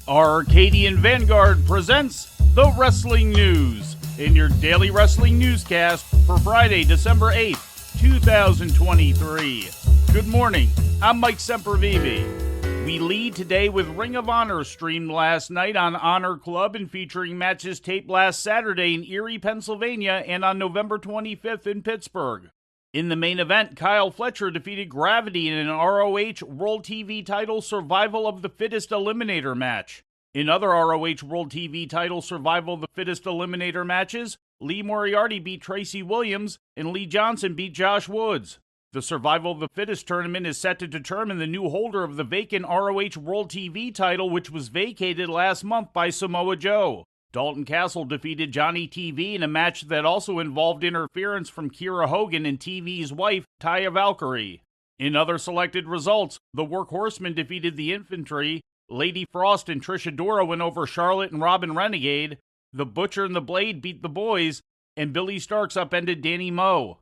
Arcadian Vanguard presents the Wrestling News in your daily wrestling newscast for Friday, December 8th, 2023. Good morning, I'm Mike Sempervive. We lead today with Ring of Honor streamed last night on Honor Club and featuring matches taped last Saturday in Erie, Pennsylvania and on November 25th in Pittsburgh. In the main event, Kyle Fletcher defeated Gravity in an ROH World TV title Survival of the Fittest Eliminator match. In other ROH World TV title Survival of the Fittest Eliminator matches, Lee Moriarty beat Tracy Williams and Lee Johnson beat Josh Woods. The Survival of the Fittest tournament is set to determine the new holder of the vacant ROH World TV title, which was vacated last month by Samoa Joe. Dalton Castle defeated Johnny TV in a match that also involved interference from Kiera Hogan and TV's wife, Taya Valkyrie. In other selected results, the Workhorsemen defeated the Infantry, Lady Frost and Trish Adora went over Charlotte and Robin Renegade, the Butcher and the Blade beat the Boys, and Billy Starks upended Danny Moe.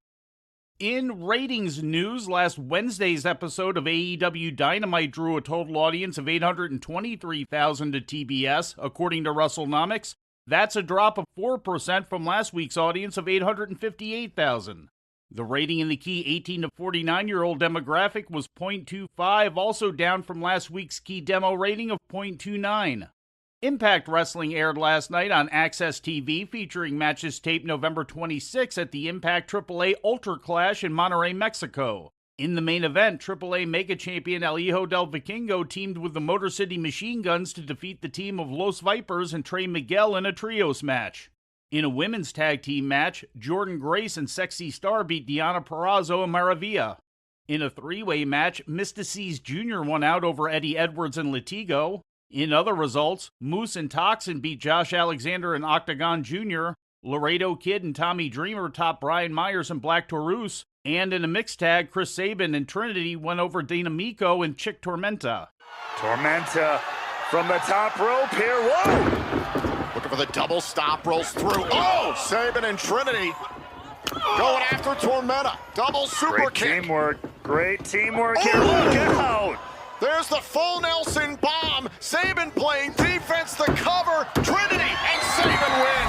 In ratings news, last Wednesday's episode of AEW Dynamite drew a total audience of 823,000 to TBS, according to WrestleNomics. That's a drop of 4% from last week's audience of 858,000. The rating in the key 18 to 49-year-old demographic was 0.25, also down from last week's key demo rating of 0.29. Impact Wrestling aired last night on Access TV, featuring matches taped November 26 at the Impact AAA Ultra Clash in Monterrey, Mexico. In the main event, AAA Mega Champion El Hijo del Vikingo teamed with the Motor City Machine Guns to defeat the team of Los Vipers and Trey Miguel in a trios match. In a women's tag team match, Jordan Grace and Sexy Star beat Deonna Purrazzo and Maravilla. In a three-way match, Mystices Jr. won out over Eddie Edwards and Latigo. In other results, Moose and Toxin beat Josh Alexander and Octagon Jr., Laredo Kid and Tommy Dreamer topped Brian Myers and Black Taurus, and in a mixed tag, Chris Sabin and Trinity went over Dana Miko and Chick Tormenta. Tormenta from the top rope here, whoa! Looking for the double stop, rolls through, oh! Sabin and Trinity going after Tormenta, double super kick. Great teamwork here, look out! There's the full Nelson bomb. Sabin playing defense, the cover. Trinity and Sabin win.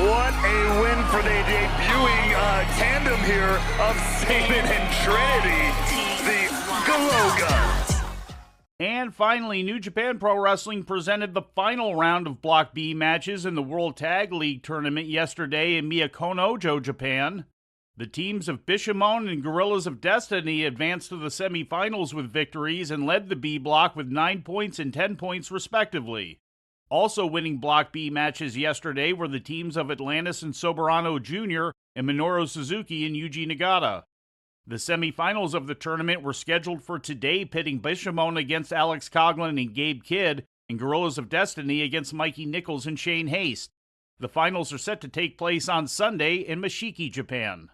What a win for the debuting tandem here of Sabin and Trinity, the Galoga. And finally, New Japan Pro Wrestling presented the final round of Block B matches in the World Tag League tournament yesterday in Miyakono-jo, Japan. The teams of Bishamon and Gorillas of Destiny advanced to the semifinals with victories and led the B block with 9 points and 10 points respectively. Also winning Block B matches yesterday were the teams of Atlantis and Soberano Jr. and Minoru Suzuki and Yuji Nagata. The semifinals of the tournament were scheduled for today, pitting Bishamon against Alex Coughlin and Gabe Kidd, and Gorillas of Destiny against Mikey Nichols and Shane Haste. The finals are set to take place on Sunday in Mashiki, Japan.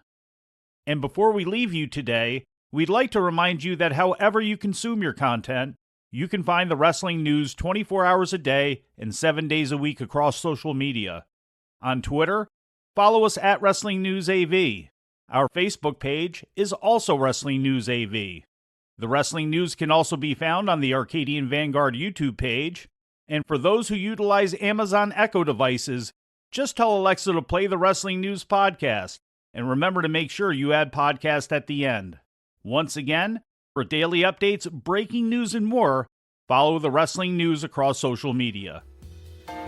And before we leave you today, we'd like to remind you that however you consume your content, you can find the wrestling news 24 hours a day and 7 days a week across social media. On Twitter, follow us at Wrestling News AV. Our Facebook page is also Wrestling News AV. The Wrestling News can also be found on the Arcadian Vanguard YouTube page. And for those who utilize Amazon Echo devices, just tell Alexa to play the Wrestling News podcast. And remember to make sure you add podcast at the end. Once again, for daily updates, breaking news, and more, follow the Wrestling News across social media.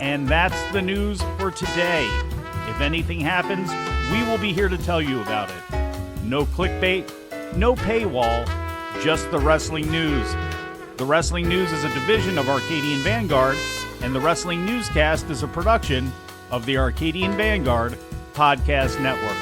And that's the news for today. If anything happens, we will be here to tell you about it. No clickbait, no paywall, just the Wrestling News. The Wrestling News is a division of Arcadian Vanguard, and the Wrestling Newscast is a production of the Arcadian Vanguard Podcast Network.